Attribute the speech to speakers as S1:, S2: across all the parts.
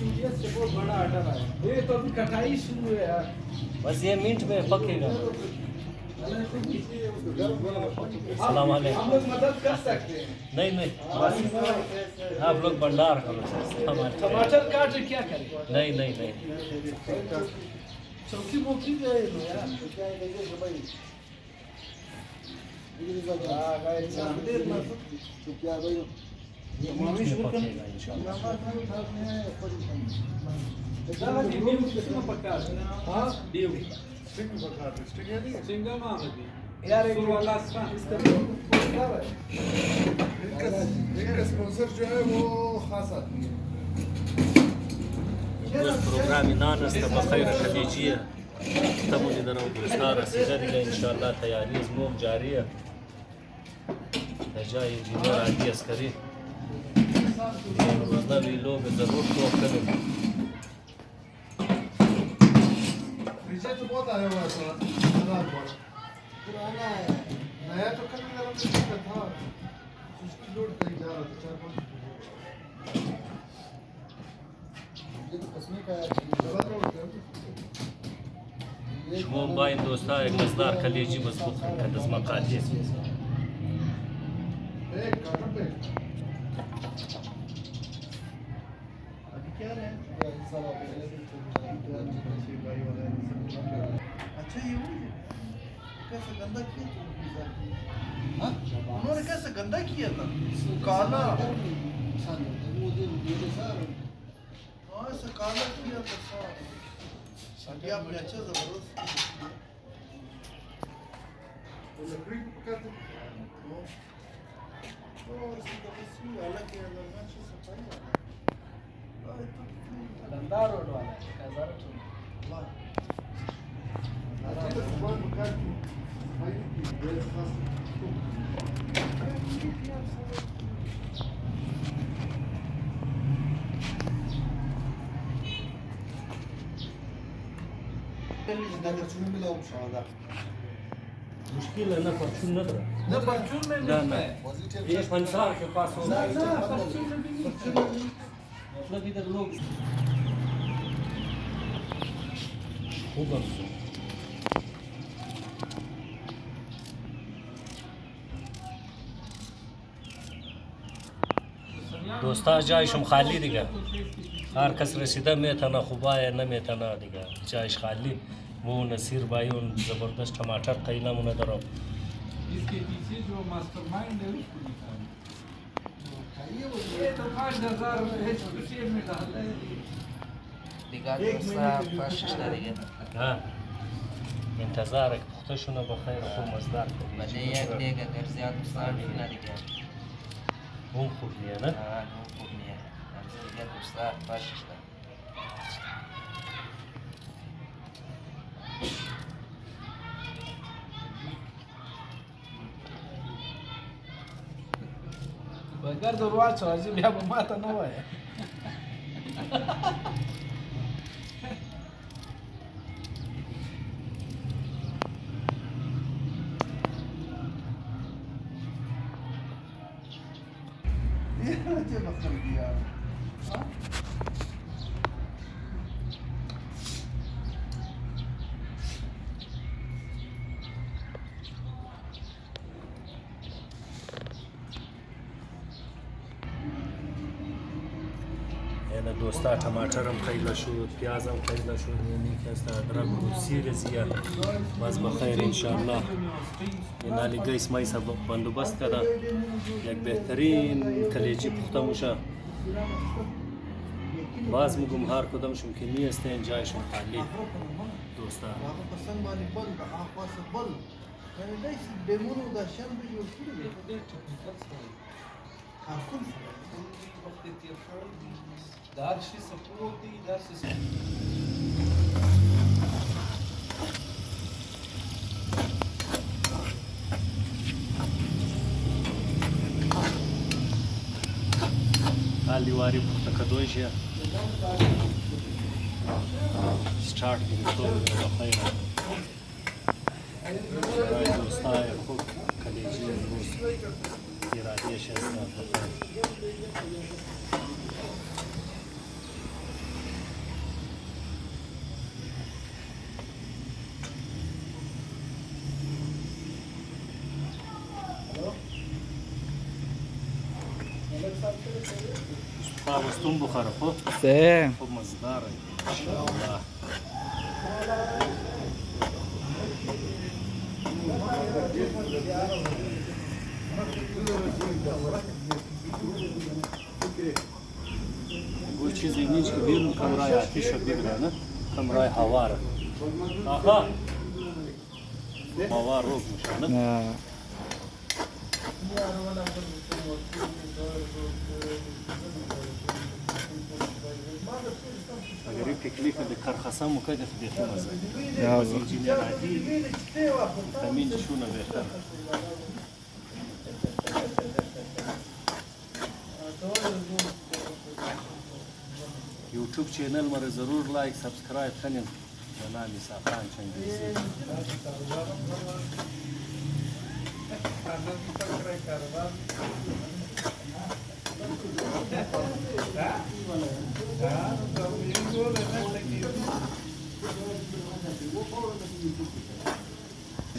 S1: सीरियस से बहुत बड़ा आर्डर आया। ये तो अभी कटाई शुरू है यार।
S2: बस ये मिनट में पकेगा। सलाम वालेकुम।
S1: हम लोग मदद कर सकते हैं।
S2: नहीं नहीं बस आप लोग भंडार करो
S1: टमाटर काट क्या करें?
S2: नहीं नहीं नहीं
S1: चौकी मोकी गए यार।
S2: मिनट में पकेगा इंशाल्लाह।
S1: सिंगल मामले यार एक वाला इसका
S3: इनका स्पॉन्सर जो है वो खास आदमी है।
S2: بس برنامج نانست بخیر خلیجیه تمونی درو دوستا رسیدلی ان شاء الله تیاری زموم جاریه جای انجینیر عادی عسکری روزنا بھی لوگ ضرور تو کریں
S3: पीछे तो बहुत आया हुआ है थोड़ा पुराना है नया तो कभी गरम नहीं था उसकी लोड कहीं जा रहा था 4-5 ये तो कसमे का है गलत रोड है
S2: شموم باین دوستا یک مزدار خلیجی مضبوط کنه از مقاله
S3: एक काटो पे अभी क्या रहे हैं सारा अच्छा ये हुई है कैसे गंदा किया हाँ उन्होंने कैसे गंदा किया था काला हाँ ऐसे काला किया था अभी आपने अच्छा जबरदस्त लकड़ी पकाते और इसकी अलग है अलग अच्छी सफाई
S1: धंधा रोड वाला है
S3: वाह अच्छा सुबह पकाती भाई की ब्रेकफास्ट
S2: मुश्किल है ना परचून न करा
S1: ना परचून में
S2: ना ना ये पंसार के पास होगा मतलब इधर लोग खूब अफसोस دوستا جایشم خالی دیگه هر کس رسیده میتونه خوبه نه میتونه دیگه جایش خالی वो नसीर भाई उन ज़बरदस्त टमाटर कईला मुने दरो
S1: इसके पीछे जो मास्टरमाइंड है उसको निकालो ये तो 5000 एचपीसी में डालता है
S2: ها انتظارك پختشونه بخیر خوب مزدار کنی اون خوب نیه نه؟
S1: बगर दरवाज राजी बिया माता न है
S3: ये अच्छे बखर दिया
S2: یعنی دوستا टमाटर هم خیلی شد پیاز هم خیلی شد یعنی که است ادرک و سیر زیاد باز بخیر انشالله این علی گیس مای سب بندوبست کرده یک بهترین کلیجی پخته موشه باز میگم هر کدامشون که نیست جایشون خالی دوستا
S3: هغه پسند باندې بل د هغه څه بل یعنی داسې بمونو د شر به جوړ کړی دی کارکون
S1: دار شي سپورت دي دار شي
S2: حالی واری پخته کدویشه स्टार्ट तो बखैर دوستا خوب کلیجی روز ارادیش است بخیر مستون بخاره خو
S4: سه
S2: خو مزدار ان شاء الله. Voi ce zăinici că vin cameraia atișă biblia, nu? Cameraia havară. Aha! Havar rog, nu știu, nu?
S4: Da.
S2: Agar eu pe clipa de Carhassan măcar de fi de măză.
S4: Da,
S2: Mas ingineradii, também de șuna veștar. YouTube channel mă जरूर like, subscribe करें. जना मिसाफान चंदीसी.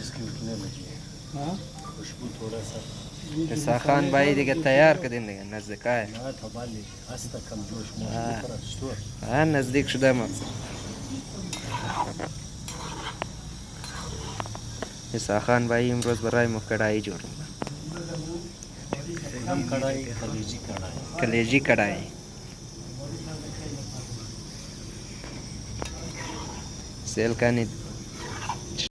S2: इसकी उठने लगी है।
S4: हाँ
S2: खुशबू थोड़ा सा
S5: ऐसा खान भाई دیگه تیار کردین دیگه نزدیکای
S2: ना थबाली हस्ता कम जोश
S5: हाँ।
S2: मोड़ स्टोर
S5: ها نزدیک شده مقصد ऐसा खान भाई امروز برای ما کڑائی جوړ
S2: हम कढ़ाई कलेजी कढ़ाई
S5: کلیجی کڑائی سیل کانی